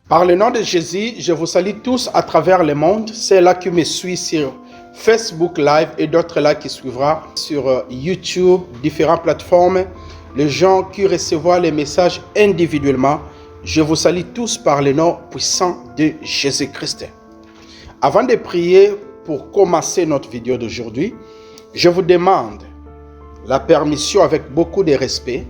Par le nom de Jésus, je vous salue tous à travers le monde. C'est là qui me suit sur Facebook Live et d'autres là qui suivra sur YouTube, différentes plateformes. Les gens qui recevront les messages individuellement, je vous salue tous par le nom puissant de Jésus-Christ. Avant de prier pour commencer notre vidéo d'aujourd'hui, je vous demande la permission avec beaucoup de respect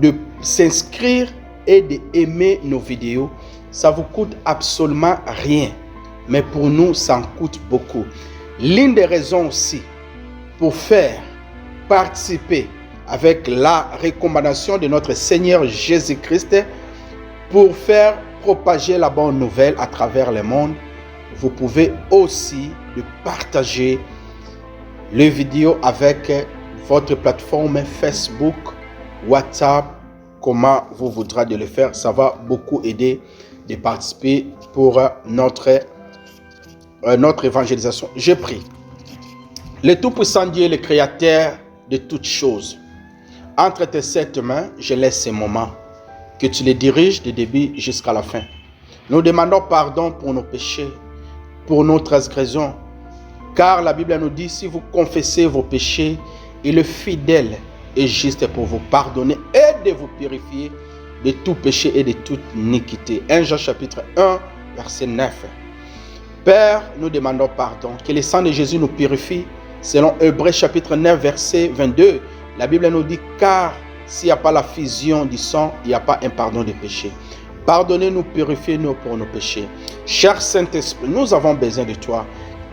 de s'inscrire et d'aimer nos vidéos. Ça vous coûte absolument rien, mais pour nous, ça en coûte beaucoup. L'une des raisons aussi pour faire participer avec la recommandation de notre Seigneur Jésus-Christ, pour faire propager la bonne nouvelle à travers le monde, vous pouvez aussi de partager les vidéos avec votre plateforme Facebook, WhatsApp, comment vous voudrez de le faire. Ça va beaucoup aider de participer pour notre évangélisation. Je prie. Le Tout-Puissant Dieu, le Créateur de toutes choses, entre tes sept mains, je laisse ces moments, que tu les diriges du début jusqu'à la fin. Nous demandons pardon pour nos péchés, pour nos transgressions, car la Bible nous dit, si vous confessez vos péchés, il est fidèle et juste pour vous pardonner et de vous purifier de tout péché et de toute iniquité. 1 Jean chapitre 1, verset 9. Père, nous demandons pardon, que le sang de Jésus nous purifie. Selon Hébreux chapitre 9, verset 22, la Bible nous dit, car s'il n'y a pas la fusion du sang, il n'y a pas un pardon des péchés. Pardonnez-nous, purifiez-nous pour nos péchés. Cher Saint-Esprit, nous avons besoin de toi,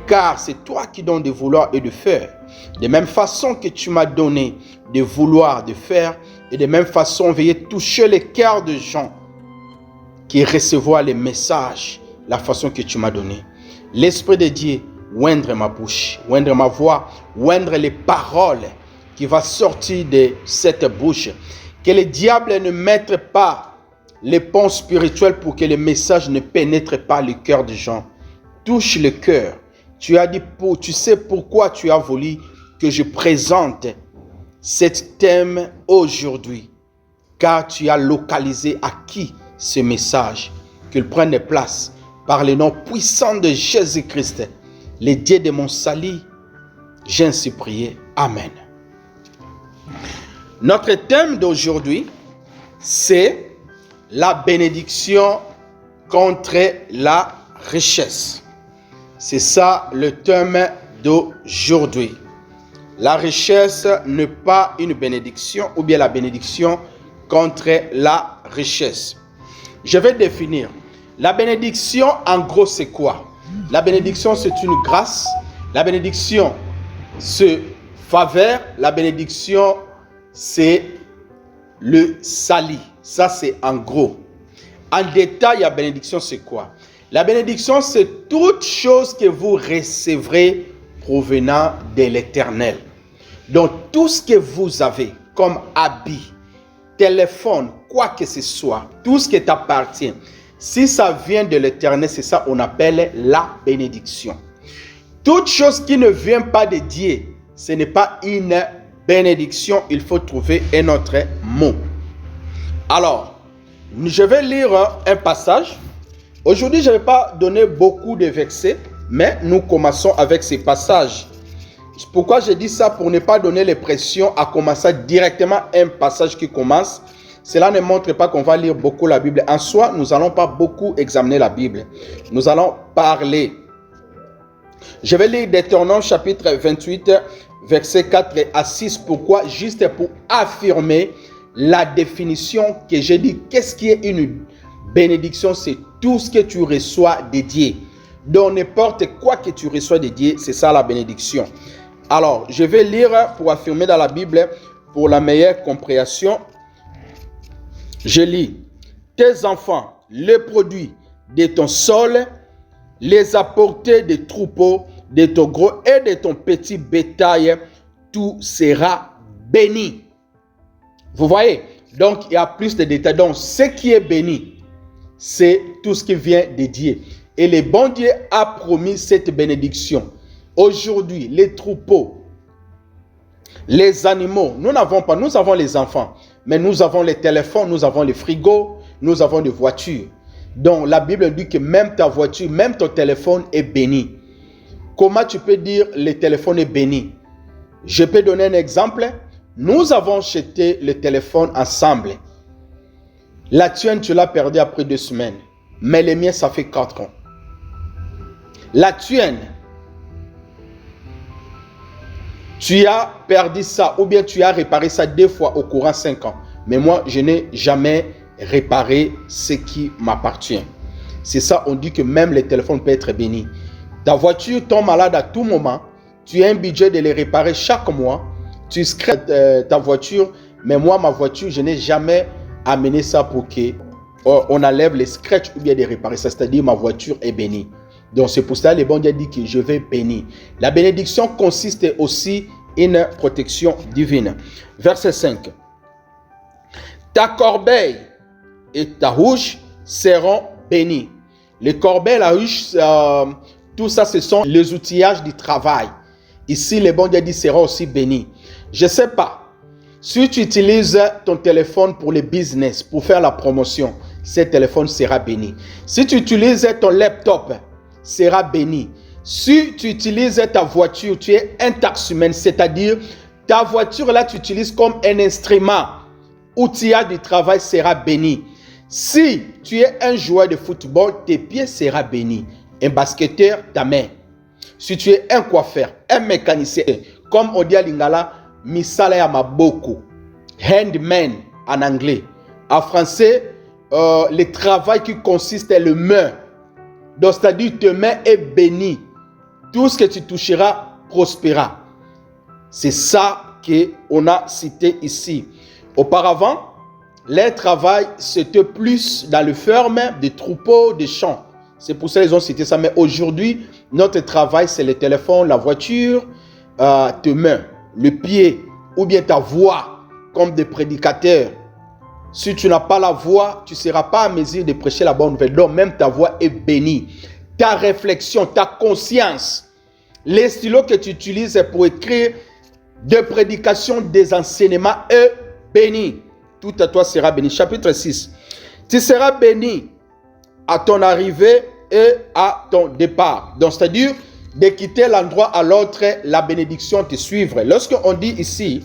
car c'est toi qui donnes de vouloir et de faire. De même façon que tu m'as donné de vouloir, de faire, et de même façon, veuillez toucher les cœurs de gens qui recevront les messages, la façon que tu m'as donnée. L'Esprit de Dieu, oindre ma bouche, oindre ma voix, oindre les paroles qui vont sortir de cette bouche. Que le diable ne mette pas les ponts spirituels pour que les messages ne pénètrent pas le cœur des gens. Touche le cœur. Tu as dit, tu sais pourquoi tu as voulu que je présente ce thème aujourd'hui, car tu as localisé à qui ce message, qu'il prenne place par le nom puissant de Jésus-Christ, le Dieu de mon salut. J'ai ainsi prié. Amen. Notre thème d'aujourd'hui, c'est la bénédiction contre la richesse. C'est ça le thème d'aujourd'hui. La richesse n'est pas une bénédiction, ou bien la bénédiction contre la richesse. Je vais définir. La bénédiction, en gros, c'est quoi? La bénédiction, c'est une grâce. La bénédiction, c'est faveur. La bénédiction, c'est le salut. Ça, c'est en gros. En détail, la bénédiction, c'est quoi? La bénédiction, c'est toute chose que vous recevrez provenant de l'Éternel. Donc, tout ce que vous avez comme habit, téléphone, quoi que ce soit, tout ce qui t'appartient, si ça vient de l'Éternel, c'est ça qu'on appelle la bénédiction. Toute chose qui ne vient pas de Dieu, ce n'est pas une bénédiction. Il faut trouver un autre mot. Alors, je vais lire un passage. Aujourd'hui, je ne vais pas donner beaucoup de versets, mais nous commençons avec ces passages. Pourquoi je dis ça? Pour ne pas donner l'impression à commencer directement un passage qui commence. Cela ne montre pas qu'on va lire beaucoup la Bible. En soi, nous n'allons pas beaucoup examiner la Bible. Nous allons parler. Je vais lire Deutéronome chapitre 28, versets 4 à 6. Pourquoi? Juste pour affirmer la définition que j'ai dit. Qu'est-ce qui est une bénédiction? C'est tout ce que tu reçois de Dieu. Donc, n'importe quoi que tu reçois de Dieu, c'est ça la bénédiction. Alors, je vais lire pour affirmer dans la Bible pour la meilleure compréhension. Je lis. Tes enfants, les produits de ton sol, les apportés des troupeaux, de ton gros et de ton petit bétail, tout sera béni. Vous voyez? Donc, il y a plus de détails. Donc, ce qui est béni, c'est tout ce qui vient de Dieu. Et le bon Dieu a promis cette bénédiction. Aujourd'hui, les troupeaux, les animaux, nous n'avons pas, nous avons les enfants, mais nous avons les téléphones, nous avons les frigos, nous avons des voitures. Donc la Bible dit que même ta voiture, même ton téléphone est béni. Comment tu peux dire le téléphone est béni? Je peux donner un exemple. Nous avons acheté le téléphone ensemble. La tienne, tu l'as perdu après 2 semaines. Mais le mien, ça fait 4 ans. La tienne, tu as perdu ça ou bien tu as réparé ça 2 fois au courant 5 ans. Mais moi, je n'ai jamais réparé ce qui m'appartient. C'est ça, on dit que même le téléphone peut être béni. Ta voiture tombe malade à tout moment. Tu as un budget de les réparer chaque mois. Tu scrapes ta voiture. Mais moi, ma voiture, je n'ai jamais amené ça pour qu'on enlève les scratchs ou bien de réparer ça. C'est-à-dire ma voiture est bénie. Donc c'est pour ça que le bon Dieu dit que je vais bénir. La bénédiction consiste aussi en une protection divine. Verset 5. Ta corbeille et ta ruche seront bénies. Les corbeilles, la ruche, tout ça, ce sont les outillages du travail. Ici, le bon Dieu dit seront aussi bénis. Je ne sais pas. Si tu utilises ton téléphone pour le business, pour faire la promotion, ce téléphone sera béni. Si tu utilises ton laptop, sera béni. Si tu utilises ta voiture, tu es un taximène, c'est-à-dire ta voiture là, tu utilises comme un instrument, outillage du travail sera béni. Si tu es un joueur de football, tes pieds seront bénis. Un basketteur, ta main. Si tu es un coiffeur, un mécanicien, comme on dit à Lingala, misala ya maboko, handman en anglais. En français, le travail qui consiste à le main. Donc, c'est-à-dire, tes mains est bénie. Tout ce que tu toucheras prospérera. C'est ça qu'on a cité ici. Auparavant, leur travail, c'était plus dans le ferme, des troupeaux, des champs. C'est pour ça qu'ils ont cité ça. Mais aujourd'hui, notre travail, c'est le téléphone, la voiture, tes mains, le pied, ou bien ta voix, comme des prédicateurs. Si tu n'as pas la voix, tu ne seras pas à mesure de prêcher la bonne nouvelle. Donc, même ta voix est bénie. Ta réflexion, ta conscience, les stylos que tu utilises pour écrire des prédications, des enseignements est béni. Tout à toi sera béni. Chapitre 6. Tu seras béni à ton arrivée et à ton départ. Donc, c'est-à-dire de quitter l'endroit à l'autre, la bénédiction te suivra. Lorsqu'on dit ici,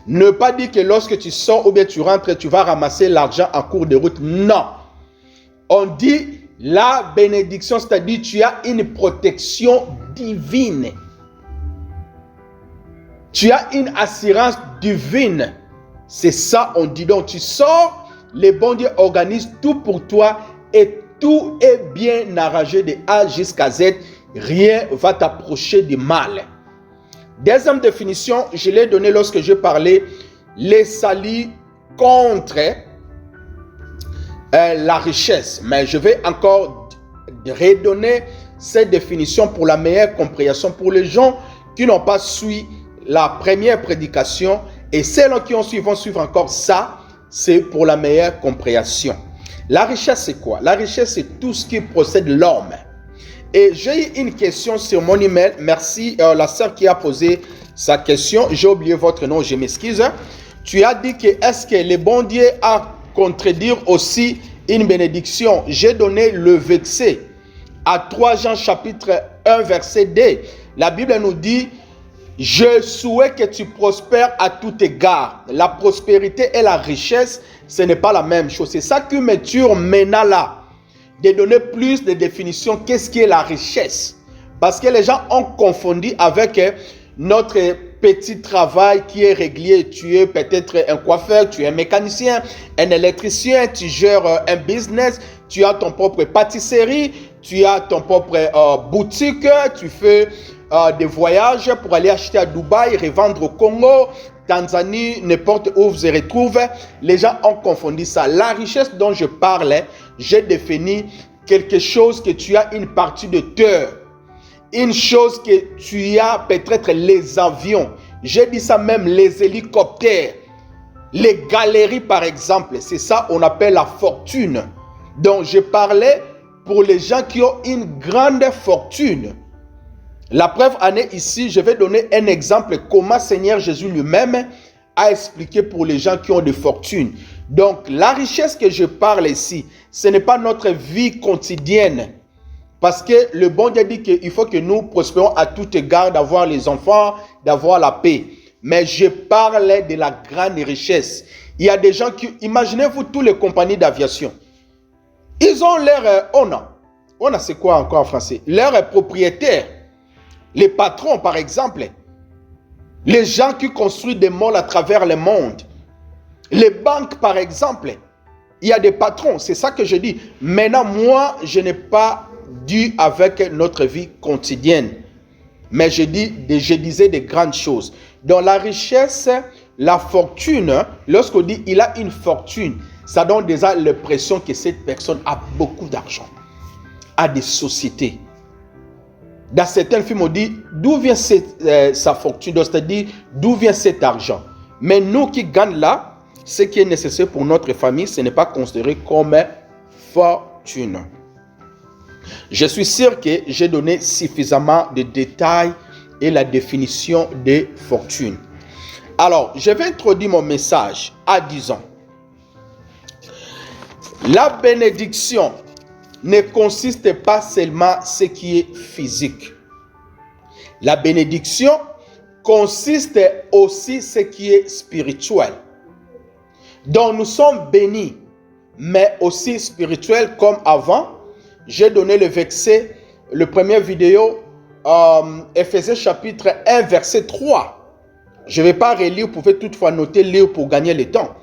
ne pas dire que lorsque tu sors ou bien tu rentres, tu vas ramasser l'argent en cours de route. Non. On dit la bénédiction, c'est-à-dire tu as une protection divine. Tu as une assurance divine. C'est ça, on dit. Donc, tu sors, le bon Dieu organise tout pour toi et tout est bien arrangé de A jusqu'à Z. Rien ne va t'approcher du mal. Deuxième définition, je l'ai donnée lorsque je parlais les salis contre la richesse. Mais je vais encore redonner cette définition pour la meilleure compréhension pour les gens qui n'ont pas suivi la première prédication et celles qui ont suivi vont suivre encore ça, c'est pour la meilleure compréhension. La richesse, c'est quoi? La richesse, c'est tout ce qui possède l'homme. Et j'ai eu une question sur mon email. Merci la sœur qui a posé sa question. J'ai oublié votre nom, je m'excuse. Tu as dit que est-ce que le bon Dieu a contredire aussi une bénédiction? J'ai donné le verset à 3 Jean chapitre 1 verset 2. La Bible nous dit: je souhaite que tu prospères à tout égard. La prospérité et la richesse, ce n'est pas la même chose. C'est ça qui me tue maintenant là. De donner plus de définitions, qu'est-ce qui est la richesse? Parce que les gens ont confondu avec notre petit travail qui est régulier. Tu es peut-être un coiffeur, tu es un mécanicien, un électricien, tu gères un business, tu as ton propre pâtisserie, tu as ton propre boutique, tu fais des voyages pour aller acheter à Dubaï, revendre au Congo, Tanzanie, n'importe où vous se retrouvez. Les gens ont confondu ça. La richesse dont je parlais, j'ai défini quelque chose que tu as une partie de terre. Une chose que tu as peut-être les avions. J'ai dit ça même, les hélicoptères. Les galeries par exemple. C'est ça on appelle la fortune. Donc je parlais pour les gens qui ont une grande fortune. La preuve en est ici, je vais donner un exemple comment Seigneur Jésus lui-même à expliquer pour les gens qui ont des fortunes. Donc, la richesse que je parle ici, ce n'est pas notre vie quotidienne. Parce que le bon Dieu dit qu'il faut que nous prospérons à tout égard, d'avoir les enfants, d'avoir la paix. Mais je parle de la grande richesse. Il y a des gens qui, imaginez-vous toutes les compagnies d'aviation. Ils ont leur owner, c'est quoi encore en français? Leurs propriétaires. Les patrons, par exemple. Les gens qui construisent des malls à travers le monde. Les banques, par exemple. Il y a des patrons, c'est ça que je dis. Maintenant, moi, je n'ai pas dû avec notre vie quotidienne. Mais je disais des grandes choses. Dans la richesse, la fortune, lorsqu'on dit il a une fortune, ça donne déjà l'impression que cette personne a beaucoup d'argent, a des sociétés. Dans certains films, on dit d'où vient sa fortune, c'est-à-dire d'où vient cet argent. Mais nous qui gagnons là, ce qui est nécessaire pour notre famille, ce n'est pas considéré comme fortune. Je suis sûr que j'ai donné suffisamment de détails et la définition des fortunes. Alors, je vais introduire mon message à 10 ans. La bénédiction ne consiste pas seulement en ce qui est physique. La bénédiction consiste aussi en ce qui est spirituel. Donc nous sommes bénis, mais aussi spirituels comme avant. J'ai donné le verset, le premier vidéo, Éphésiens chapitre 1, verset 3. Je ne vais pas relire, vous pouvez toutefois noter, lire pour gagner le temps.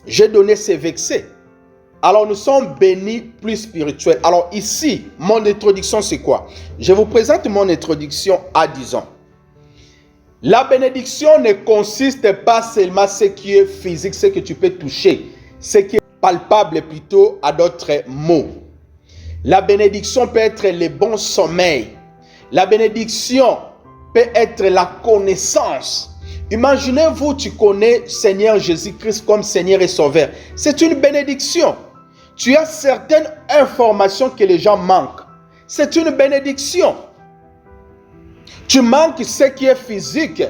J'ai donné ces versets. Alors nous sommes bénis plus spirituels. Alors ici, mon introduction c'est quoi? Je vous présente mon introduction à 10 ans. La bénédiction ne consiste pas seulement en ce qui est physique, ce que tu peux toucher, ce qui est palpable plutôt à d'autres mots. La bénédiction peut être le bon sommeil. La bénédiction peut être la connaissance. Imaginez-vous, tu connais Seigneur Jésus-Christ comme Seigneur et Sauveur. C'est une bénédiction. Tu as certaines informations que les gens manquent. C'est une bénédiction. Tu manques ce qui est physique,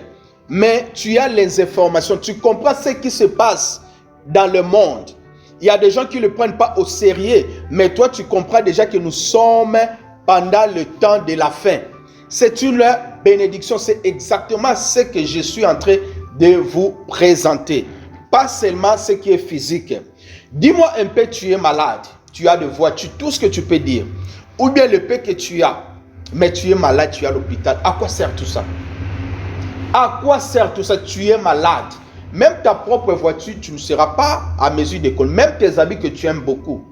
mais tu as les informations. Tu comprends ce qui se passe dans le monde. Il y a des gens qui ne le prennent pas au sérieux, mais toi, tu comprends déjà que nous sommes pendant le temps de la fin. C'est une bénédiction. C'est exactement ce que je suis en train de vous présenter. Pas seulement ce qui est physique. Dis-moi un peu, tu es malade, tu as de voix, tout ce que tu peux dire. Ou bien le peu que tu as, mais tu es malade, tu es à l'hôpital. À quoi sert tout ça? À quoi sert tout ça? Tu es malade. Même ta propre voiture, tu ne seras pas à mesure d'école. Même tes habits que tu aimes beaucoup.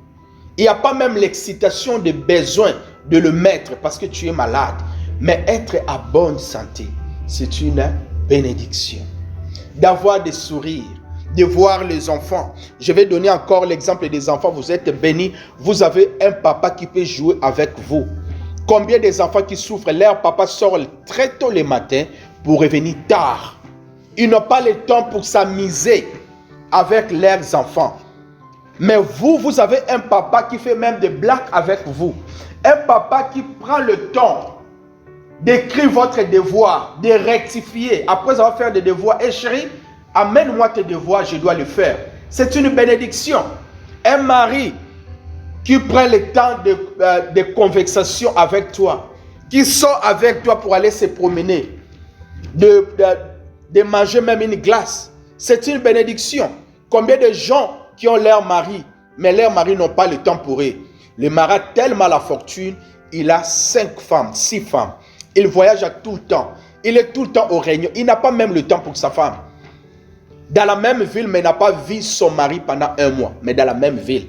Il n'y a pas même l'excitation de besoin de le mettre parce que tu es malade. Mais être à bonne santé, c'est une bénédiction. D'avoir des sourires, de voir les enfants. Je vais donner encore l'exemple des enfants. Vous êtes bénis. Vous avez un papa qui peut jouer avec vous. Combien des enfants qui souffrent, leur papa sort très tôt le matin pour revenir tard. Ils n'ont pas le temps pour s'amuser avec leurs enfants. Mais vous avez un papa qui fait même des blagues avec vous. Un papa qui prend le temps d'écrire votre devoir, de rectifier. Après avoir fait des devoirs, et chérie, amène-moi tes devoirs, je dois le faire. C'est une bénédiction. Un mari qui prend le temps de conversation avec toi, qui sort avec toi pour aller se promener, de manger même une glace. C'est une bénédiction. Combien de gens qui ont leur mari, mais leurs maris n'ont pas le temps pour eux. Le mari a tellement la fortune, il a 5 femmes, 6 femmes. Il voyage à tout le temps. Il est tout le temps au réunion. Il n'a pas même le temps pour sa femme. Dans la même ville, mais il n'a pas vu son mari pendant 1 mois. Mais dans la même ville.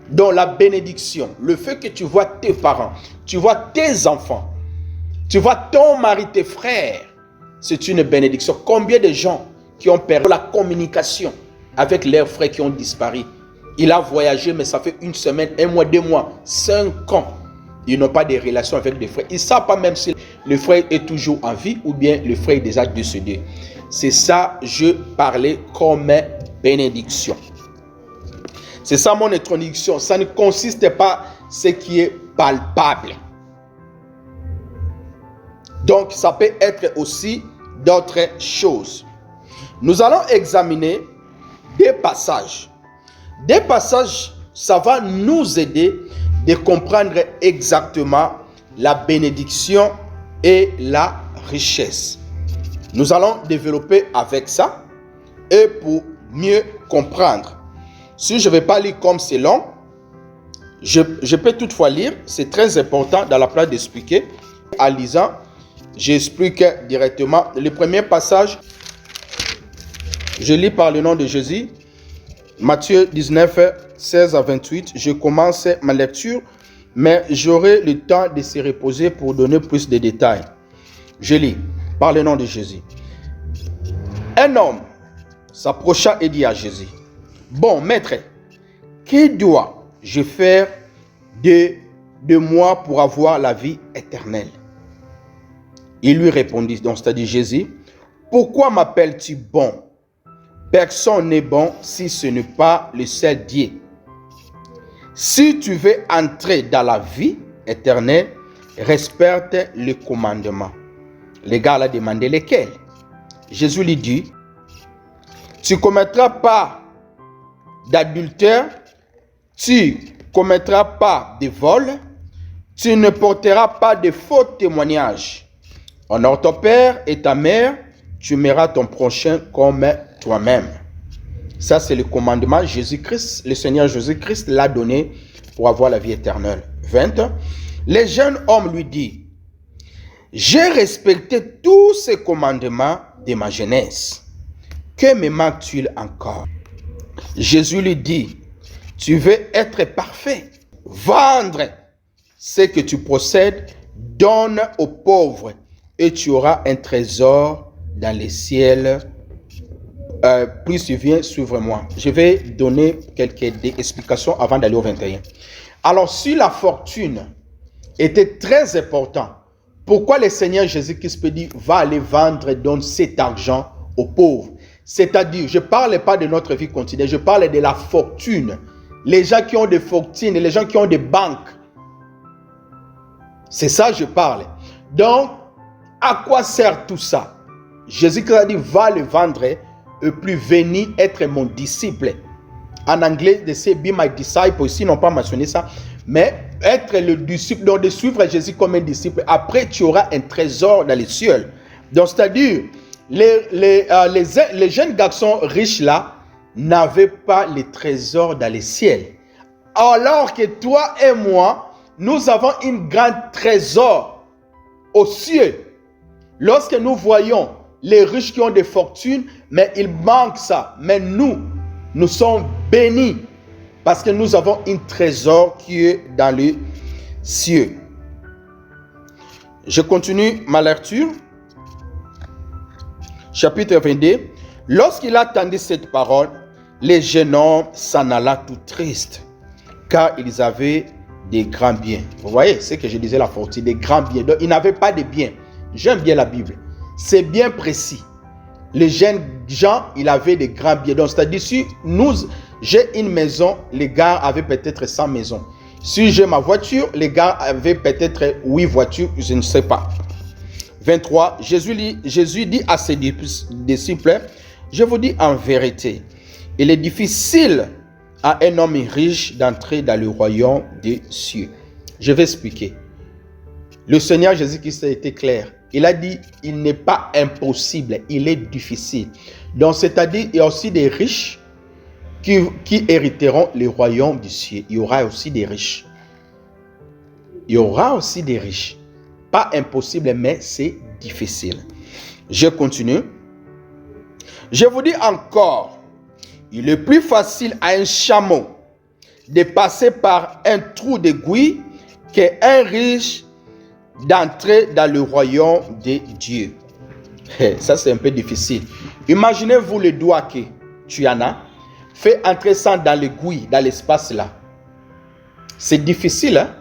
Donc la bénédiction, le fait que tu vois tes parents, tu vois tes enfants, tu vois ton mari, tes frères, c'est une bénédiction. Combien de gens qui ont perdu la communication avec leurs frères qui ont disparu? Il a voyagé, mais ça fait 1 semaine, 1 mois, 2 mois, 5 ans. Ils n'ont pas de relations avec des frères. Ils ne savent pas même si le frère est toujours en vie ou bien le frère est déjà décédé. C'est ça, je parlais comme bénédiction. C'est ça mon introduction. Ça ne consiste pas ce qui est palpable. Donc, ça peut être aussi d'autres choses. Nous allons examiner des passages. Des passages, ça va nous aider de comprendre exactement la bénédiction et la richesse. Nous allons développer avec ça et pour mieux comprendre. Si je ne vais pas lire comme c'est long, je peux toutefois lire. C'est très important dans la place d'expliquer. En lisant, j'explique directement. Le premier passage, je lis par le nom de Jésus. Matthieu 19, 16 à 28. Je commence ma lecture, mais j'aurai le temps de se reposer pour donner plus de détails. Je lis par le nom de Jésus. Un homme s'approcha et dit à Jésus: bon maître, que dois-je faire de moi pour avoir la vie éternelle? Il lui répondit, donc c'est-à-dire Jésus: pourquoi m'appelles-tu bon? Personne n'est bon si ce n'est pas le seul Dieu. Si tu veux entrer dans la vie éternelle, respecte le commandement. Le gars a demandé lesquels. Jésus lui dit: tu ne commettras pas d'adultère, tu ne commettras pas de vol, tu ne porteras pas de faux témoignages. Honore ton père et ta mère, tu aimeras ton prochain comme toi-même. Ça, c'est le commandement. Jésus-Christ, le Seigneur Jésus-Christ l'a donné pour avoir la vie éternelle. 20. Le jeune homme lui dit: j'ai respecté tous ces commandements de ma jeunesse. Que me manque-t-il encore? Jésus lui dit: tu veux être parfait. Vendre ce que tu possèdes, donne aux pauvres et tu auras un trésor dans les ciels. Puis tu viens, suivre-moi. Je vais donner quelques explications avant d'aller au 21. Alors, si la fortune était très importante, pourquoi le Seigneur Jésus-Christ peut dire: va aller vendre et donne cet argent aux pauvres? C'est-à-dire, je ne parle pas de notre vie quotidienne, je parle de la fortune. Les gens qui ont des fortunes, les gens qui ont des banques. C'est ça que je parle. Donc, à quoi sert tout ça? Jésus-Christ a dit: va le vendre et puis venir être mon disciple. En anglais, de say be my disciple, ici, ils n'ont pas mentionné ça. Mais être le disciple, donc de suivre Jésus comme un disciple, après tu auras un trésor dans les cieux. Donc, c'est-à-dire, les jeunes garçons riches là n'avaient pas les trésors dans les ciels. Alors que toi et moi, nous avons un grand trésor aux cieux. Lorsque nous voyons les riches qui ont des fortunes, mais il manque ça. Mais nous sommes bénis parce que nous avons un trésor qui est dans les cieux. Je continue ma lecture. Chapitre 22. Lorsqu'il attendait cette parole, les jeunes hommes s'en alla tout tristes, car ils avaient des grands biens. Vous voyez, c'est que je disais, la fortune, des grands biens. Donc, ils n'avaient pas de biens. J'aime bien la Bible. C'est bien précis. Les jeunes gens, ils avaient des grands biens. Donc, c'est-à-dire, si j'ai une maison, les gars avaient peut-être 100 maisons. Si j'ai ma voiture, les gars avaient peut-être 8 voitures, je ne sais pas. 23, Jésus dit à ses disciples: je vous dis en vérité, il est difficile à un homme riche d'entrer dans le royaume des cieux. Je vais expliquer. Le Seigneur Jésus-Christ a été clair. Il a dit: il n'est pas impossible, il est difficile. Donc, c'est-à-dire, il y a aussi des riches qui hériteront le royaume du ciel. Il y aura aussi des riches. Il y aura aussi des riches. Pas impossible, mais c'est difficile. Je continue. Je vous dis encore, il est plus facile à un chameau de passer par un trou d'aiguille qu'un riche d'entrer dans le royaume de Dieu. Ça, c'est un peu difficile. Imaginez-vous le doigt que tu en as. Fais entrer ça dans l'aiguille, dans l'espace là. C'est difficile, hein?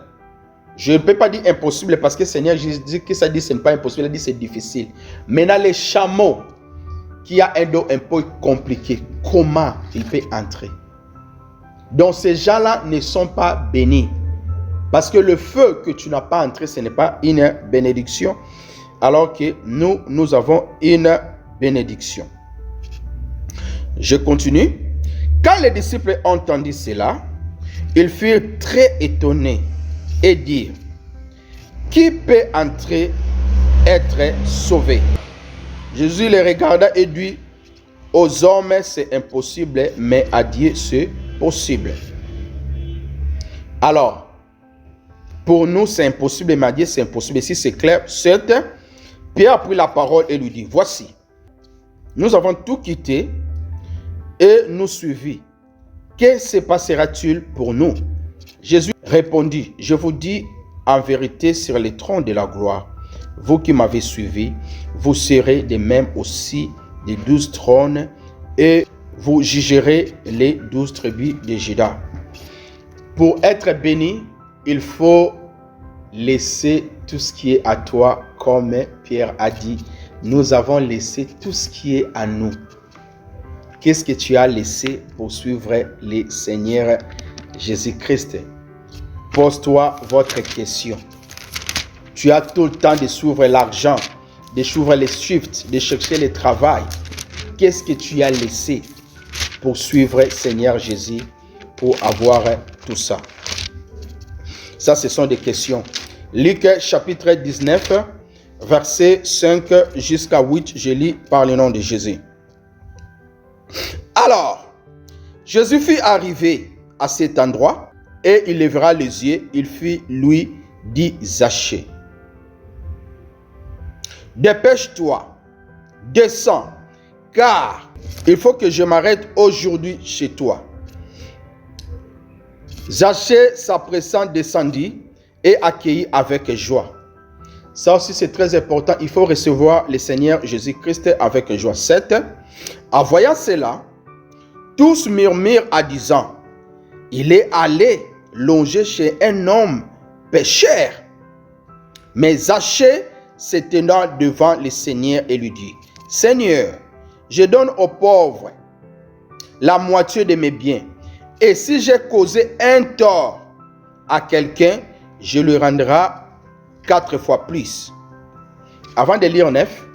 Je ne peux pas dire impossible parce que le Seigneur Jésus que ça dit ce n'est pas impossible, il a dit c'est difficile. Maintenant, les chameaux qui a un dos un peu compliqué, comment il peut entrer? Donc ces gens-là ne sont pas bénis. Parce que le feu que tu n'as pas entré, ce n'est pas une bénédiction. Alors que nous avons une bénédiction. Je continue. Quand les disciples entendirent cela, ils furent très étonnés et dirent, qui peut entrer, être sauvé? Jésus les regarda et dit, aux hommes c'est impossible, mais à Dieu c'est possible. Alors, pour nous c'est impossible, mais à Dieu c'est impossible. Ici c'est clair. Certes, Pierre a pris la parole et lui dit, voici, nous avons tout quitté et nous suivi. Que se passera-t-il pour nous? Jésus répondit, je vous dis en vérité sur les trônes de la gloire, vous qui m'avez suivi, vous serez de même aussi des 12 trônes et vous jugerez les 12 tribus de Juda. Pour être béni, il faut laisser tout ce qui est à toi, comme Pierre a dit. Nous avons laissé tout ce qui est à nous. Qu'est-ce que tu as laissé pour suivre le Seigneur Jésus-Christ? Pose-toi votre question. Tu as tout le temps de suivre l'argent, de suivre les shifts, de chercher le travail. Qu'est-ce que tu as laissé pour suivre Seigneur Jésus, pour avoir tout ça? Ça, ce sont des questions. Luc chapitre 19, verset 5 jusqu'à 8, je lis par le nom de Jésus. Alors, Jésus fut arrivé à cet endroit et il lèvera les yeux, il fit lui dit Zachée, dépêche-toi, descends, car il faut que je m'arrête aujourd'hui chez toi. Zachée s'appressant descendit et accueillit avec joie. Ça aussi c'est très important, il faut recevoir le Seigneur Jésus-Christ avec joie. 7. En voyant cela, tous murmurent en disant, il est allé loger chez un homme pécheur. Mais Zachée se tenant devant le Seigneur et lui dit, Seigneur, je donne aux pauvres la moitié de mes biens. Et si j'ai causé un tort à quelqu'un, je le rendrai 4 fois plus. Avant de lire 9,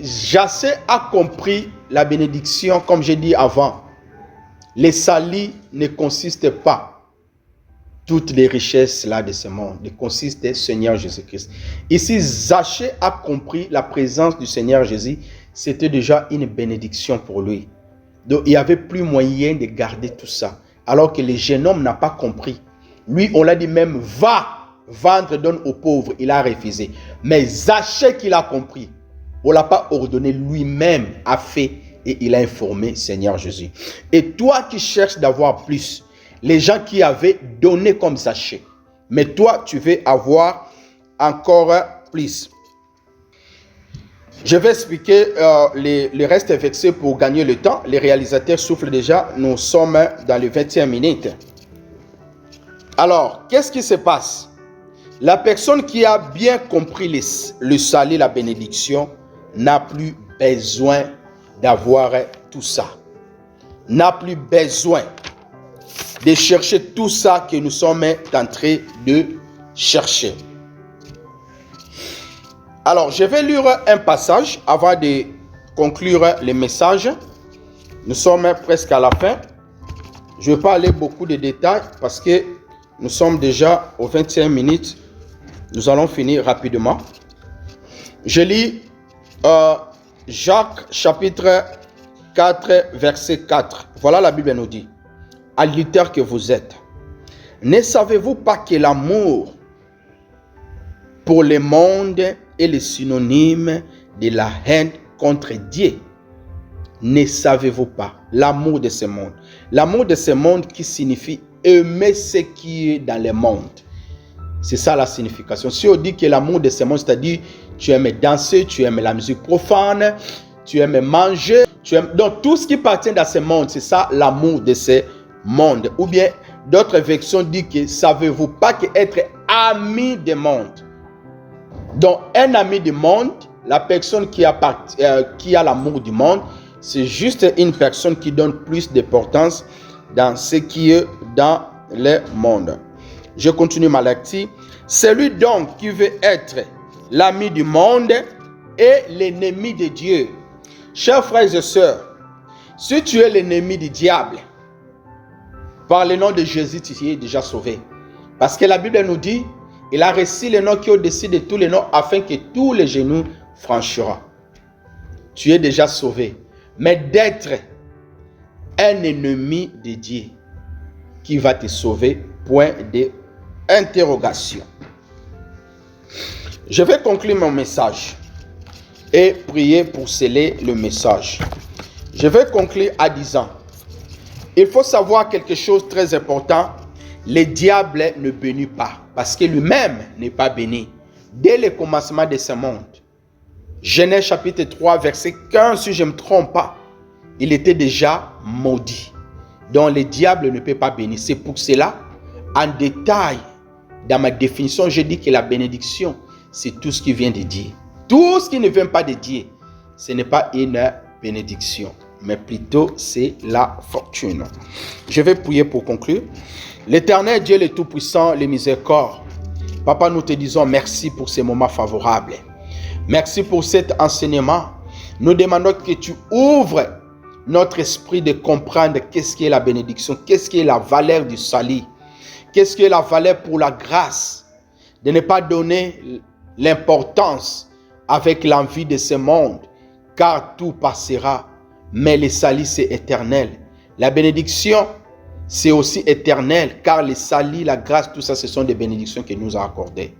Zachée a compris la bénédiction, comme j'ai dit avant. Les salis ne consistent pas, toutes les richesses là de ce monde, ne consistent au Seigneur Jésus-Christ. Ici, Zachée a compris la présence du Seigneur Jésus, c'était déjà une bénédiction pour lui. Donc, il n'y avait plus moyen de garder tout ça. Alors que le jeune homme n'a pas compris. Lui, on l'a dit même, va vendre, donne aux pauvres. Il a refusé. Mais Zachée qu'il a compris, on ne l'a pas ordonné, lui-même a fait et il a informé Seigneur Jésus. Et toi qui cherches d'avoir plus, les gens qui avaient donné comme Zachée, mais toi tu veux avoir encore plus. Je vais expliquer le reste vexé pour gagner le temps. Les réalisateurs soufflent déjà. Nous sommes dans les 20e minute. Alors, qu'est-ce qui se passe? La personne qui a bien compris le salut, la bénédiction, n'a plus besoin d'avoir tout ça. N'a plus besoin de chercher tout ça que nous sommes en train de chercher. Alors, je vais lire un passage avant de conclure le message. Nous sommes presque à la fin. Je ne vais pas aller beaucoup de détails parce que nous sommes déjà aux 21 minutes. Nous allons finir rapidement. Je lis Jacques chapitre 4, verset 4. Voilà la Bible nous dit. Adultères que vous êtes, ne savez-vous pas que l'amour pour le monde est le synonyme de la haine contre Dieu? Ne savez-vous pas l'amour de ce monde? L'amour de ce monde qui signifie aimer ce qui est dans le monde. C'est ça la signification. Si on dit que l'amour de ce monde, c'est-à-dire tu aimes danser, tu aimes la musique profane, tu aimes manger, tu aimes... Donc tout ce qui appartient dans ce monde, c'est ça l'amour de ce monde. Ou bien d'autres versions disent que savez-vous pas qu'être ami du monde. Donc un ami du monde, la personne qui a l'amour du monde, c'est juste une personne qui donne plus d'importance dans ce qui est dans le monde. Je continue ma lecture. Celui donc qui veut être l'ami du monde est l'ennemi de Dieu. Chers frères et sœurs, Si tu es l'ennemi du diable, par le nom de Jésus, tu es déjà sauvé. Parce que la Bible nous dit, il a reçu le nom qui est au-dessus de tous les noms afin que tous les genoux franchiront. Tu es déjà sauvé. Mais d'être un ennemi de Dieu qui va te sauver, point d'interrogation. Je vais conclure mon message et prier pour sceller le message. Je vais conclure en disant, il faut savoir quelque chose de très important. Le diable ne bénit pas parce que lui-même n'est pas béni. Dès le commencement de ce monde, Genèse chapitre 3, verset 15, si je ne me trompe pas, il était déjà maudit. Donc le diable ne peut pas bénir. C'est pour cela, en détail, dans ma définition, je dis que la bénédiction, c'est tout ce qui vient de Dieu. Tout ce qui ne vient pas de Dieu, ce n'est pas une bénédiction, mais plutôt c'est la fortune. Je vais prier pour conclure. L'Éternel Dieu, le Tout-Puissant, le Miséricorde, Papa, nous te disons merci pour ces moments favorables. Merci pour cet enseignement. Nous demandons que tu ouvres notre esprit de comprendre qu'est-ce qui est la bénédiction, qu'est-ce qui est la valeur du salut, qu'est-ce qui est la valeur pour la grâce, de ne pas donner l'importance avec l'envie de ce monde, car tout passera, mais le salut c'est éternel. La bénédiction c'est aussi éternel, car le salut, la grâce, tout ça, ce sont des bénédictions que nous a accordées.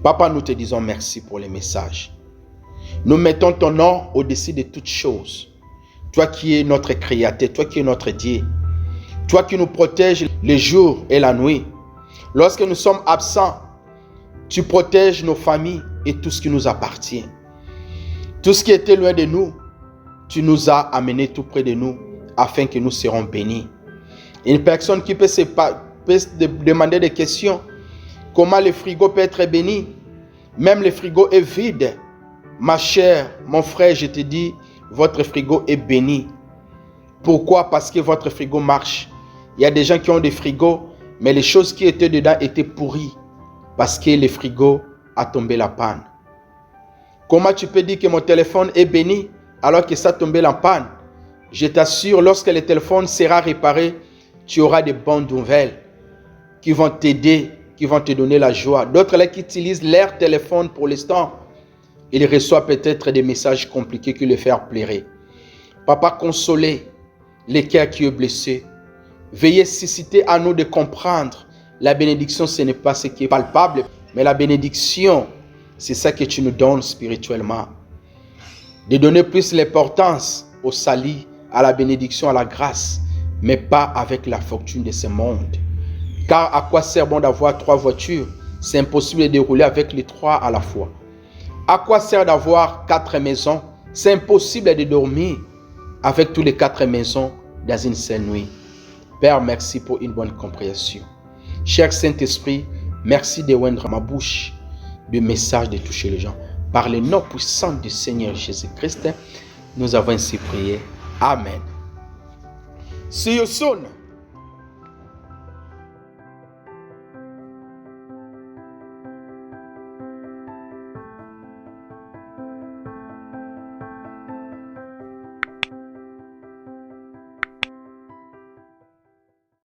Papa, nous te disons merci pour les messages. Nous mettons ton nom au-dessus de toutes choses. Toi qui es notre Créateur, toi qui es notre Dieu, toi qui nous protèges le jour et la nuit. Lorsque nous sommes absents, tu protèges nos familles et tout ce qui nous appartient. Tout ce qui était loin de nous, tu nous as amenés tout près de nous afin que nous serons bénis. Une personne qui peut demander des questions, comment le frigo peut être béni? Même le frigo est vide. Ma chère, mon frère, je te dis, votre frigo est béni. Pourquoi? Parce que votre frigo marche. Il y a des gens qui ont des frigos, mais les choses qui étaient dedans étaient pourries parce que le frigo a tombé la panne. Comment tu peux dire que mon téléphone est béni alors que ça a tombé la panne? Je t'assure, lorsque le téléphone sera réparé, tu auras de bonnes nouvelles qui vont t'aider, qui vont te donner la joie. D'autres là qui utilisent leur téléphone pour l'instant, ils reçoivent peut-être des messages compliqués qui les font pleurer. Papa, consolez les cœurs qui sont blessés. Veuillez susciter à nous de comprendre. La bénédiction, ce n'est pas ce qui est palpable, mais la bénédiction, c'est ça que tu nous donnes spirituellement. De donner plus l'importance au salut, à la bénédiction, à la grâce, mais pas avec la fortune de ce monde. Car à quoi sert bon d'avoir 3 voitures? C'est impossible de rouler avec les 3 à la fois. À quoi sert d'avoir 4 maisons? C'est impossible de dormir avec tous les 4 maisons dans une seule nuit. Père, merci pour une bonne compréhension. Cher Saint-Esprit, merci de oindre ma bouche de message de toucher les gens. Par le nom puissant du Seigneur Jésus-Christ, nous avons ainsi prié. Amen. See you soon.